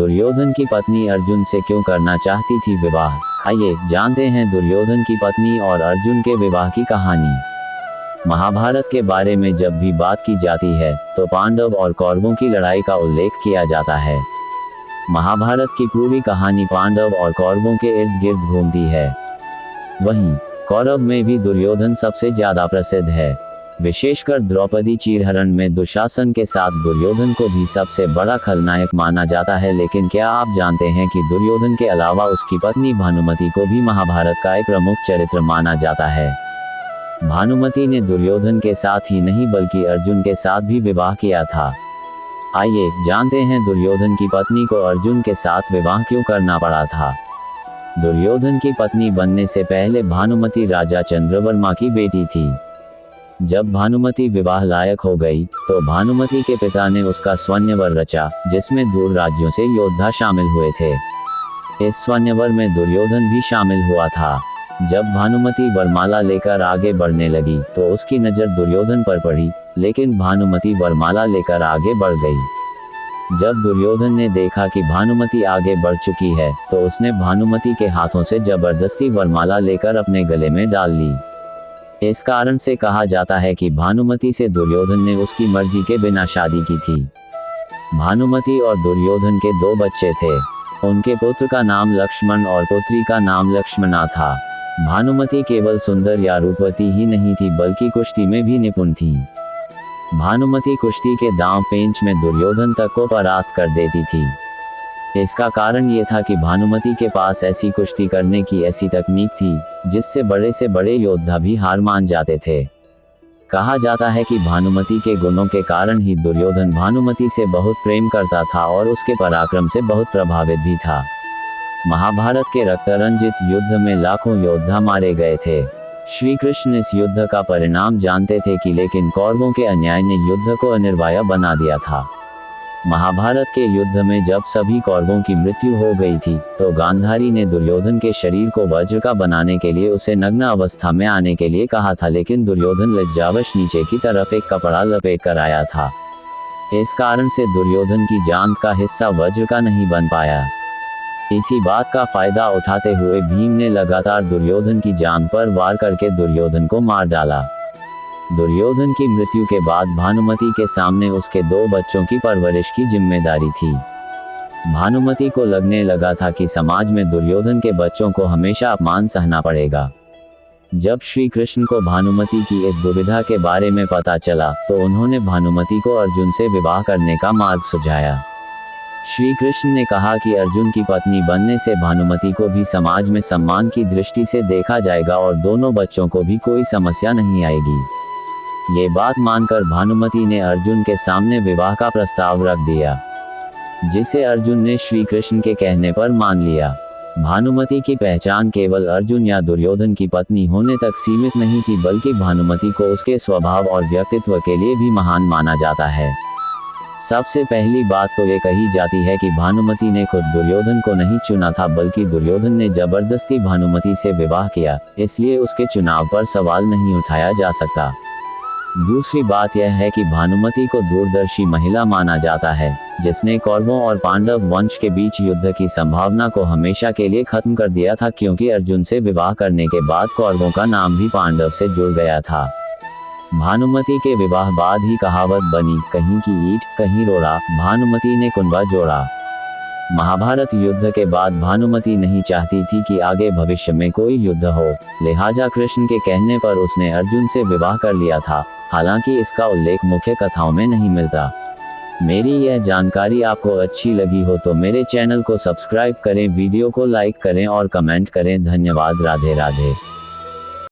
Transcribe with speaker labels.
Speaker 1: दुर्योधन की पत्नी अर्जुन से क्यों करना चाहती थी विवाह? आइए जानते हैं दुर्योधन की पत्नी और अर्जुन के विवाह की कहानी। महाभारत के बारे में जब भी बात की जाती है तो पांडव और कौरवों की लड़ाई का उल्लेख किया जाता है। महाभारत की पूरी कहानी पांडव और कौरवों के इर्द गिर्द घूमती है। वहीं कौरव में भी दुर्योधन सबसे ज्यादा प्रसिद्ध है। विशेषकर द्रौपदी चीरहरण में दुशासन के साथ दुर्योधन को भी सबसे बड़ा खलनायक माना जाता है। लेकिन क्या आप जानते हैं कि दुर्योधन के अलावा उसकी पत्नी भानुमति को भी महाभारत का एक प्रमुख चरित्र माना जाता है। भानुमति ने दुर्योधन के साथ ही नहीं बल्कि अर्जुन के साथ भी विवाह किया था। आइए जानते हैं दुर्योधन की पत्नी को अर्जुन के साथ विवाह क्यों करना पड़ा था। दुर्योधन की पत्नी बनने से पहले भानुमति राजा चंद्रवर्मा की बेटी थी। जब भानुमति विवाह लायक हो गई तो भानुमति के पिता ने उसका स्वयंवर रचा, जिसमें दूर राज्यों से योद्धा शामिल हुए थे। इस स्वयंवर में दुर्योधन भी शामिल हुआ था। जब भानुमति वरमाला लेकर आगे बढ़ने लगी तो उसकी नज़र दुर्योधन पर पड़ी, लेकिन भानुमति वरमाला लेकर आगे बढ़ गई। जब दुर्योधन ने देखा कि भानुमति आगे बढ़ चुकी है तो उसने भानुमति के हाथों से जबरदस्ती वरमाला लेकर अपने गले में डाल ली। इस कारण से कहा जाता है कि भानुमति से दुर्योधन ने उसकी मर्जी के बिना शादी की थी। भानुमति और दुर्योधन के 2 बच्चे थे। उनके पुत्र का नाम लक्ष्मण और पुत्री का नाम लक्ष्मणा था। भानुमति केवल सुंदर या रूपवती ही नहीं थी बल्कि कुश्ती में भी निपुण थी। भानुमति कुश्ती के दांव पेंच में दुर्योधन तक को परास्त कर देती थी। इसका कारण ये था कि भानुमति के पास ऐसी कुश्ती करने की ऐसी तकनीक थी जिससे बड़े से बड़े योद्धा भी हार मान जाते थे। कहा जाता है कि भानुमति के गुणों के कारण ही दुर्योधन भानुमति से बहुत प्रेम करता था और उसके पराक्रम से बहुत प्रभावित भी था। महाभारत के रक्तरंजित युद्ध में लाखों योद्धा मारे गए थे। श्री कृष्ण इस युद्ध का परिणाम जानते थे कि लेकिन कौरवों के अन्याय ने युद्ध को अनिवार्य बना दिया था। महाभारत के युद्ध में जब सभी कौरवों की मृत्यु हो गई थी तो गांधारी ने दुर्योधन के शरीर को वज्र का बनाने के लिए उसे नग्न अवस्था में आने के लिए कहा था, लेकिन दुर्योधन लज्जावश नीचे की तरफ एक कपड़ा लपेट कर आया था। इस कारण से दुर्योधन की जांघ का हिस्सा वज्र का नहीं बन पाया। इसी बात का फायदा उठाते हुए भीम ने लगातार दुर्योधन की जांघ पर वार करके दुर्योधन को मार डाला। दुर्योधन की मृत्यु के बाद भानुमति के सामने उसके 2 बच्चों की परवरिश की जिम्मेदारी थी। भानुमति को लगने लगा था कि समाज में दुर्योधन के बच्चों को हमेशा अपमान सहना पड़ेगा। जब श्री कृष्ण को भानुमति की इस दुविधा के बारे में पता चला तो उन्होंने भानुमति को अर्जुन से विवाह करने का मार्ग सुझाया। श्री कृष्ण ने कहा कि अर्जुन की पत्नी बनने से भानुमति को भी समाज में सम्मान की दृष्टि से देखा जाएगा और दोनों बच्चों को भी कोई समस्या नहीं आएगी। ये बात मानकर भानुमति ने अर्जुन के सामने विवाह का प्रस्ताव रख दिया, जिसे अर्जुन ने श्री कृष्ण के कहने पर मान लिया। भानुमति की पहचान केवल अर्जुन या दुर्योधन की पत्नी होने तक सीमित नहीं थी बल्कि भानुमति को उसके स्वभाव और व्यक्तित्व के लिए भी महान माना जाता है। सबसे पहली बात तो ये कही जाती है कि भानुमति ने खुद दुर्योधन को नहीं चुना था बल्कि दुर्योधन ने जबरदस्ती भानुमति से विवाह किया, इसलिए उसके चुनाव पर सवाल नहीं उठाया जा सकता। दूसरी बात यह है कि भानुमति को दूरदर्शी महिला माना जाता है, जिसने कौरवों और पांडव वंश के बीच युद्ध की संभावना को हमेशा के लिए खत्म कर दिया था, क्योंकि अर्जुन से विवाह करने के बाद कौरवों का नाम भी पांडव से जुड़ गया था। भानुमति के विवाह बाद ही कहावत बनी, कहीं की ईंट कहीं रोड़ा, भानुमति ने कुंभा जोड़ा। महाभारत युद्ध के बाद भानुमति नहीं चाहती थी कि आगे भविष्य में कोई युद्ध हो, लिहाजा कृष्ण के कहने पर उसने अर्जुन से विवाह कर लिया था। हालांकि इसका उल्लेख मुख्य कथाओं में नहीं मिलता। मेरी यह जानकारी आपको अच्छी लगी हो तो मेरे चैनल को सब्सक्राइब करें, वीडियो को लाइक करें और कमेंट करें। धन्यवाद। राधे राधे।